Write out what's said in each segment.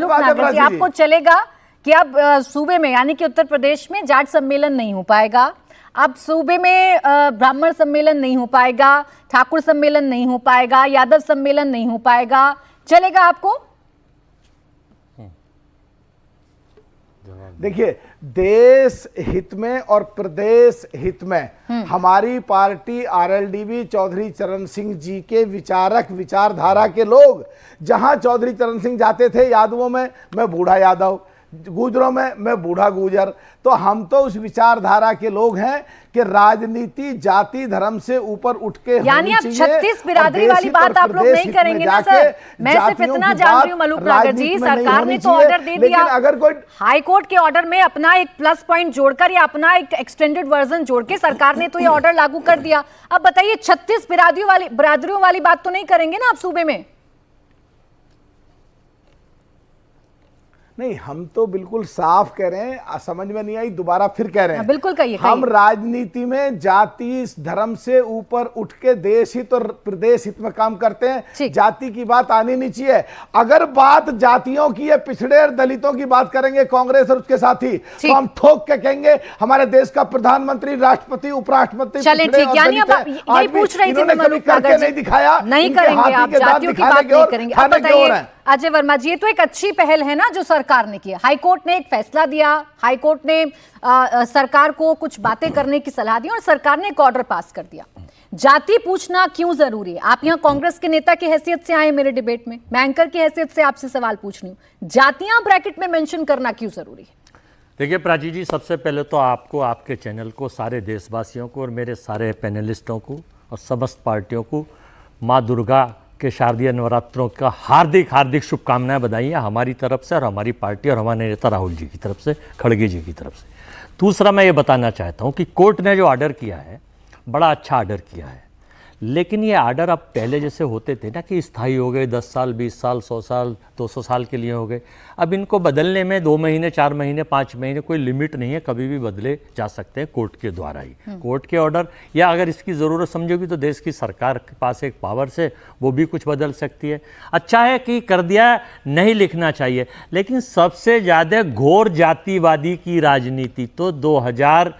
मलूक नागर जी, आपको चलेगा कि अब सूबे में यानी कि उत्तर प्रदेश में जाट सम्मेलन नहीं हो पाएगा, अब सूबे में ब्राह्मण सम्मेलन नहीं हो पाएगा, ठाकुर सम्मेलन नहीं हो पाएगा, यादव सम्मेलन नहीं हो पाएगा, चलेगा आपको? देखिए, देश हित में और प्रदेश हित में हमारी पार्टी आरएलडीबी चौधरी चरण सिंह जी के विचारक, विचारधारा के लोग, जहां चौधरी चरण सिंह जाते थे यादवों में मैं बूढ़ा यादव, गुजरों में मैं बूढ़ा गुजर, तो हम तो उस विचारधारा के लोग हैं कि राजनीति जाति धर्म से ऊपर उठ के यानी अब 36 बिरादरी वाली बात आप लोग नहीं करेंगे ना सर? मैं सिर्फ इतना जान रही हूँ मलूक नागर जी, सरकार ने तो ऑर्डर दे दिया, अगर कोई हाई कोर्ट के ऑर्डर में अपना एक प्लस पॉइंट जोड़कर या अपना एक एक्सटेंडेड वर्जन जोड़ के सरकार ने तो ये ऑर्डर लागू कर दिया। अब बताइए 36 बिरादरियों वाली बात तो नहीं करेंगे ना आप सूबे में? नहीं, हम तो बिल्कुल साफ कह रहे हैं, समझ में नहीं आई दोबारा फिर कह रहे हैं। बिल्कुल कहिए। हम राजनीति में जाति धर्म से ऊपर उठ के देश हित और प्रदेश हित में काम करते हैं, जाति की बात आनी नहीं चाहिए। अगर बात जातियों की है, पिछड़े और दलितों की बात करेंगे कांग्रेस और उसके साथी, तो हम ठोक के कहेंगे हमारे देश का प्रधानमंत्री, राष्ट्रपति, उपराष्ट्रपति चले ठीक, यानी अब यही पूछ रही थी मैं मलूक नागर जी, नहीं दिखाया, नहीं करेंगे आप, जातियों की बात नहीं करेंगे। अब बताइए अजय वर्मा जी, ये तो एक अच्छी पहल है ना जो सरकार ने की। हाईकोर्ट ने एक फैसला दिया, हाईकोर्ट ने सरकार को कुछ बातें करने की सलाह दी और सरकार ने एक ऑर्डर पास कर दिया। जाति पूछना क्यों जरूरी है? आप यहाँ कांग्रेस के नेता की हैसियत से आए मेरे डिबेट में, मैं एंकर की हैसियत से आपसे सवाल पूछ रही हूँ, जातियां ब्रैकेट में मेंशन करना क्यों जरूरी है? देखिए प्राची जी, सबसे पहले तो आपको, आपके चैनल को, सारे देशवासियों को और मेरे सारे पैनलिस्टों को और समस्त पार्टियों को माँ दुर्गा के शारदीय नवरात्रों का हार्दिक हार्दिक शुभकामनाएं, बधाइयाँ हमारी तरफ से और हमारी पार्टी और हमारे नेता राहुल जी की तरफ से, खड़गे जी की तरफ से। दूसरा मैं ये बताना चाहता हूँ कि कोर्ट ने जो ऑर्डर किया है, बड़ा अच्छा ऑर्डर किया है, लेकिन ये ऑर्डर अब पहले जैसे होते थे ना कि स्थायी हो गए, 10 साल 20 साल 100 साल 200 साल के लिए हो गए, अब इनको बदलने में 2 महीने 4 महीने 5 महीने कोई लिमिट नहीं है, कभी भी बदले जा सकते हैं कोर्ट के द्वारा ही। कोर्ट के ऑर्डर, या अगर इसकी ज़रूरत समझोगी तो देश की सरकार के पास एक पावर से वो भी कुछ बदल सकती है। अच्छा है कि कर दिया, नहीं लिखना चाहिए, लेकिन सबसे ज़्यादा घोर जातिवादी की राजनीति तो 2000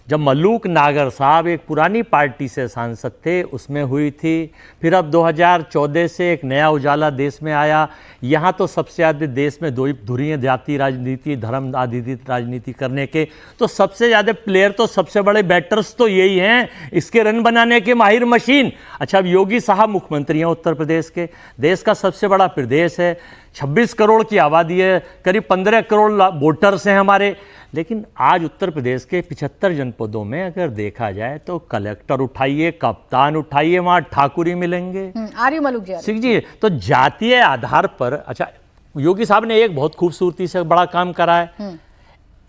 जब मलूक नागर साहब एक पुरानी पार्टी से सांसद थे उसमें हुई थी, फिर अब 2014 से एक नया उजाला देश में आया। यहाँ तो सबसे ज़्यादा देश में दो धुरी जाति राजनीति, धर्म आधारित राजनीति करने के, तो सबसे ज़्यादा प्लेयर तो सबसे बड़े बैटर्स तो यही हैं, इसके रन बनाने के माहिर मशीन। अच्छा, अब योगी साहब मुख्यमंत्री हैं उत्तर प्रदेश के, देश का सबसे बड़ा प्रदेश है, 26 करोड़ की आबादी है, करीब 15 करोड़ वोटर्स हैं हमारे, लेकिन आज उत्तर प्रदेश के 75 जनपदों में अगर देखा जाए तो कलेक्टर उठाइए, कप्तान उठाइए, वहाँ ठाकुर ही मिलेंगे। आर्य मलूक जी, सिंह जी, तो जातीय आधार पर, अच्छा योगी साहब ने एक बहुत खूबसूरती से बड़ा काम करा है,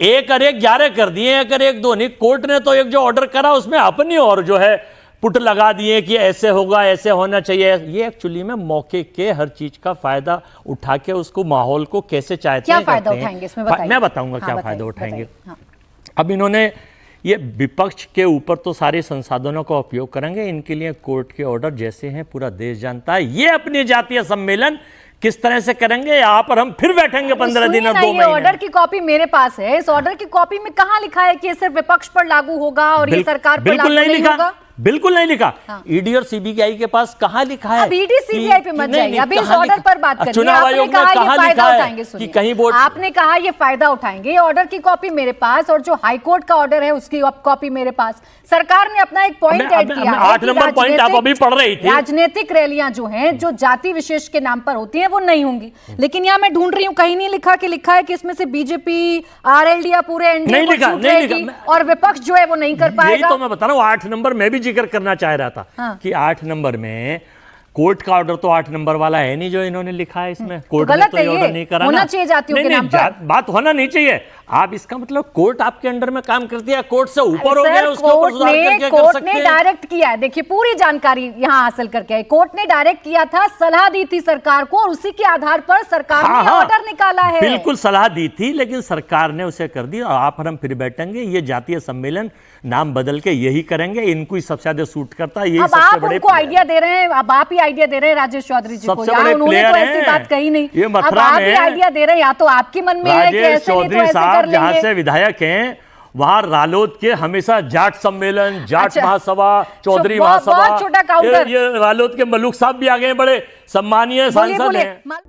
1 और 1 11 कर दिए, 1 और 1 2 नहीं। कोर्ट ने तो एक जो ऑर्डर करा उसमें अपनी और जो है पुट लगा दिए कि ऐसे होगा, ऐसे होना चाहिए। ये एक्चुअली में मौके के हर चीज का फायदा उठा के उसको माहौल को कैसे चाहते हैं, क्या फायदा उठाएंगे इसमें बताइए। मैं बताऊंगा क्या फायदा उठाएंगे। अब इन्होंने ये विपक्ष के ऊपर तो सारे संसाधनों का उपयोग करेंगे, इनके लिए कोर्ट के ऑर्डर जैसे हैं पूरा देश जानता है। ये अपनी जातीय सम्मेलन किस तरह से करेंगे, यहाँ पर हम फिर बैठेंगे 15 दिन और 2 महीने। ऑर्डर की कॉपी मेरे पास है, इस ऑर्डर की कॉपी में कहाँ लिखा है कि ये सिर्फ विपक्ष पर लागू होगा और ये सरकार पर लागू नहीं होगा? बिल्कुल नहीं लिखा। ईडी और सीबीआई के पास कहाँ लिखा है? अब ईडी सीबीआई पे मत जाइए, अभी इस ऑर्डर पर बात करिए। चुनाव आयोग ने कहाँ लिखा है कि कहीं वोट, आपने कहा ये फायदा उठाएंगे, ये ऑर्डर की कॉपी मेरे पास और जो हाईकोर्ट का ऑर्डर है उसकी कॉपी मेरे पास। सरकार ने अपना एक पॉइंट ऐड किया है, 8 नंबर पॉइंट आप अभी पढ़ रही थी, राजनीतिक रैलियां जो हैं जो जाति विशेष के नाम पर होती हैं वो नहीं होंगी। लेकिन यहाँ मैं ढूंढ रही हूँ, कहीं नहीं लिखा कि लिखा है कि इसमें से बीजेपी, आरएलडी या पूरे एनडीए को छूट रहेगी और विपक्ष जो है वो नहीं कर पाएगा। यही तो मैं बता रहा हूँ, 8 नंबर में भी जिक्र करना चाह रहा था कि 8 नंबर में कोर्ट का ऑर्डर तो 8 नंबर वाला है नहीं जो इन्होंने लिखा है इसमें। कोर्ट ने तो ये ऑर्डर नहीं करा, होना चाहिए जातियों के नाम पर। बात होना नहीं चाहिए। आप इसका मतलब कोर्ट आपके अंडर में काम करती है, कोर्ट से ऊपर हो सर, गया, उसके ऊपर सुधार करके कर कोर्ट सकते ने हैं। डायरेक्ट किया है, देखिए पूरी जानकारी यहाँ हासिल करके आए। कोर्ट ने डायरेक्ट किया था, सलाह दी थी सरकार को और उसी के आधार पर सरकार हाँ, ने हाँ, ऑर्डर निकाला है। बिल्कुल सलाह दी थी, लेकिन सरकार ने उसे कर दी। और आप और हम फिर बैठेंगे, ये जातीय सम्मेलन नाम बदल के यही करेंगे, इनको ही सबसे ज्यादा सूट करता है। यही अब सबसे आप बड़े उनको आइडिया दे रहे हैं, अब आप ही आइडिया दे रहे हैं राजेश चौधरी जी को। सबसे यार बड़े उन्होंने प्लेयर तो ऐसी हैं। बात कही नहीं, ये अब मथुरा आप ही में आइडिया दे रहे हैं, या तो आपके मन में है कि राजेश ऐसे नहीं तो चौधरी ऐसे कर साहब जहां लेंगे। से विधायक हैं, वहां रालोद के हमेशा जाट सम्मेलन, जाट अच्छा। महासभा, चौधरी बहुत महासभा, छोटा काउंटर। ये रालोद के मलूक साहब भी आ गए, बड़े सम्मानीय बोलिए सांसद हैं। बोलिए।